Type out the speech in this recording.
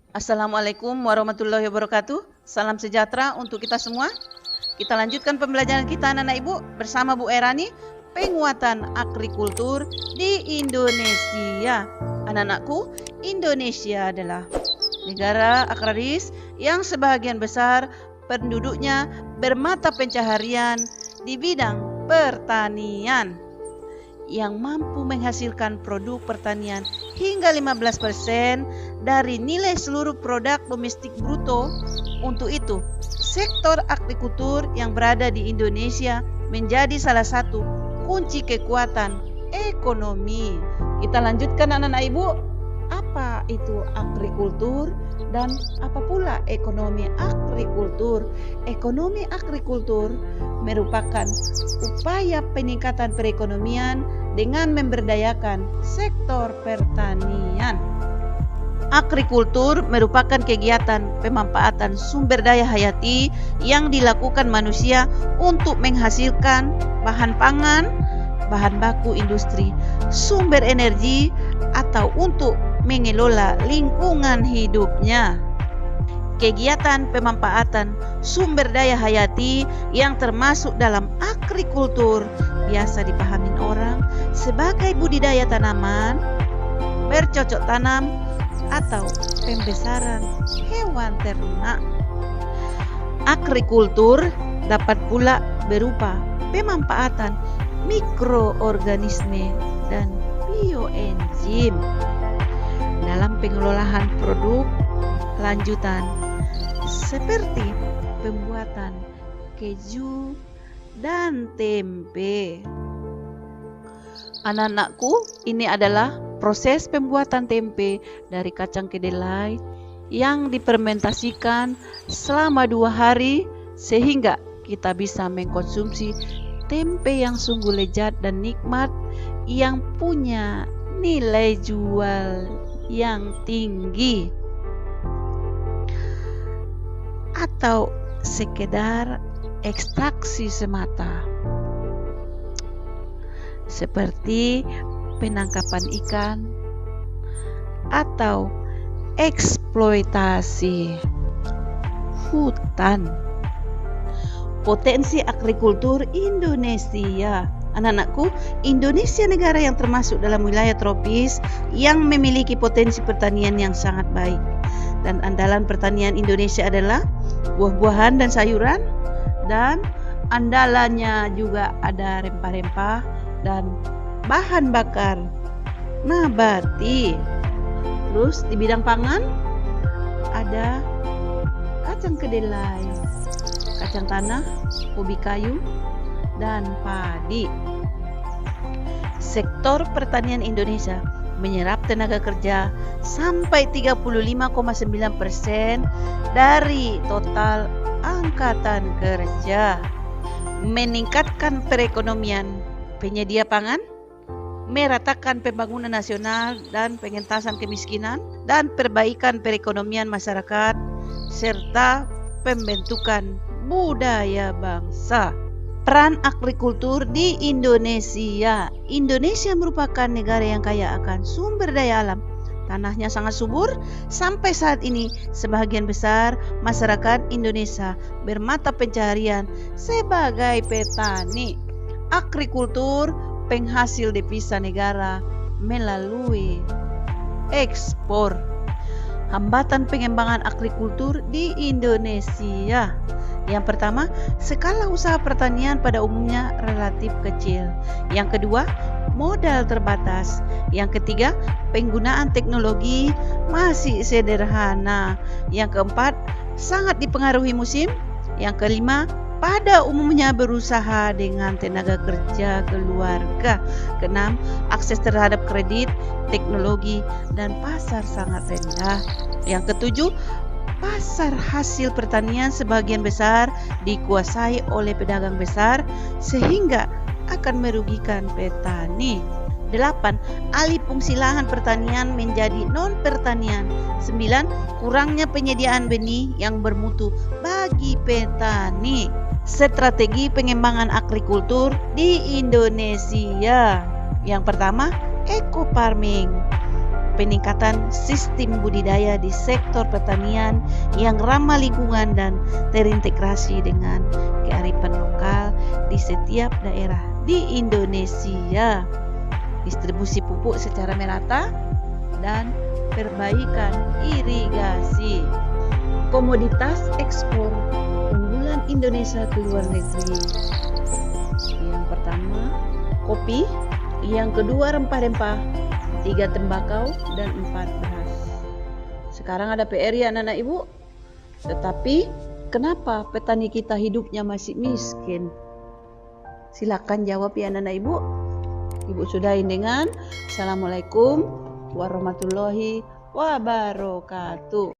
Assalamualaikum warahmatullahi wabarakatuh. Salam sejahtera untuk kita semua. Kita lanjutkan pembelajaran kita anak-anak ibu bersama Bu Erani, penguatan agrikultur di Indonesia. Anak-anakku, Indonesia adalah negara agraris yang sebagian besar penduduknya bermata pencaharian di bidang pertanian, yang mampu menghasilkan produk pertanian hingga 15% dari nilai seluruh produk domestik bruto. Untuk itu, sektor agrikultur yang berada di Indonesia menjadi salah satu kunci kekuatan ekonomi. Kita lanjutkan anak-anak ibu, apa itu agrikultur dan apa pula ekonomi agrikultur? Ekonomi agrikultur merupakan upaya peningkatan perekonomian dengan memberdayakan sektor pertanian. Agrikultur merupakan kegiatan pemanfaatan sumber daya hayati yang dilakukan manusia untuk menghasilkan bahan pangan, bahan baku industri, sumber energi, atau untuk mengelola lingkungan hidupnya. Kegiatan pemanfaatan sumber daya hayati yang termasuk dalam agrikultur biasa dipahami orang sebagai budidaya tanaman, bercocok tanam, atau pembesaran hewan ternak. Agrikultur dapat pula berupa pemanfaatan mikroorganisme dan bioenzim dalam pengelolaan produk lanjutan seperti pembuatan keju dan tempe. Anak-anakku, ini adalah proses pembuatan tempe dari kacang kedelai yang difermentasikan selama 2 hari sehingga kita bisa mengkonsumsi tempe yang sungguh lezat dan nikmat yang punya nilai jual yang tinggi. Atau sekedar ekstraksi semata, seperti penangkapan ikan atau eksploitasi hutan. Potensi agrikultur Indonesia. Anak-anakku, Indonesia negara yang termasuk dalam wilayah tropis yang memiliki potensi pertanian yang sangat baik. Dan andalan pertanian Indonesia adalah buah-buahan dan sayuran, dan andalannya juga ada rempah-rempah dan bahan bakar nabati. Terus di bidang pangan ada kacang kedelai, kacang tanah, ubi kayu, dan padi. Sektor pertanian Indonesia menyerap tenaga kerja sampai 35,9% dari total angkatan kerja, meningkatkan perekonomian penyedia pangan, meratakan pembangunan nasional dan pengentasan kemiskinan, dan perbaikan perekonomian masyarakat, serta pembentukan budaya bangsa. Peran agrikultur di Indonesia. Indonesia merupakan negara yang kaya akan sumber daya alam. Tanahnya sangat subur. Sampai saat ini, sebagian besar masyarakat Indonesia bermata pencaharian sebagai petani. Agrikultur penghasil devisa negara melalui ekspor. Hambatan pengembangan agrikultur di Indonesia. Yang pertama, skala usaha pertanian pada umumnya relatif kecil. Yang kedua, modal terbatas. Yang ketiga, penggunaan teknologi masih sederhana. Yang keempat, sangat dipengaruhi musim. Yang kelima, pada umumnya berusaha dengan tenaga kerja keluarga. Keenam, akses terhadap kredit, teknologi, dan pasar sangat rendah. Yang ketujuh, pasar hasil pertanian sebagian besar dikuasai oleh pedagang besar sehingga akan merugikan petani. 8. Alih fungsi lahan pertanian menjadi non-pertanian. 9. Kurangnya penyediaan benih yang bermutu bagi petani. Strategi pengembangan agrikultur di Indonesia. Yang pertama, eco farming. peningkatan sistem budidaya di sektor pertanian yang ramah lingkungan dan terintegrasi dengan kearifan lokal di setiap daerah di Indonesia. Distribusi pupuk secara merata dan perbaikan irigasi. Komoditas ekspor unggulan Indonesia ke luar negeri. Yang pertama, kopi. Yang kedua, rempah-rempah. 3, tembakau. Dan 4, beras. Sekarang ada PR ya anak-anak ibu. Tetapi kenapa petani kita hidupnya masih miskin? Silakan jawab ya anak-anak ibu. Ibu sudahin dengan Assalamualaikum warahmatullahi wabarakatuh.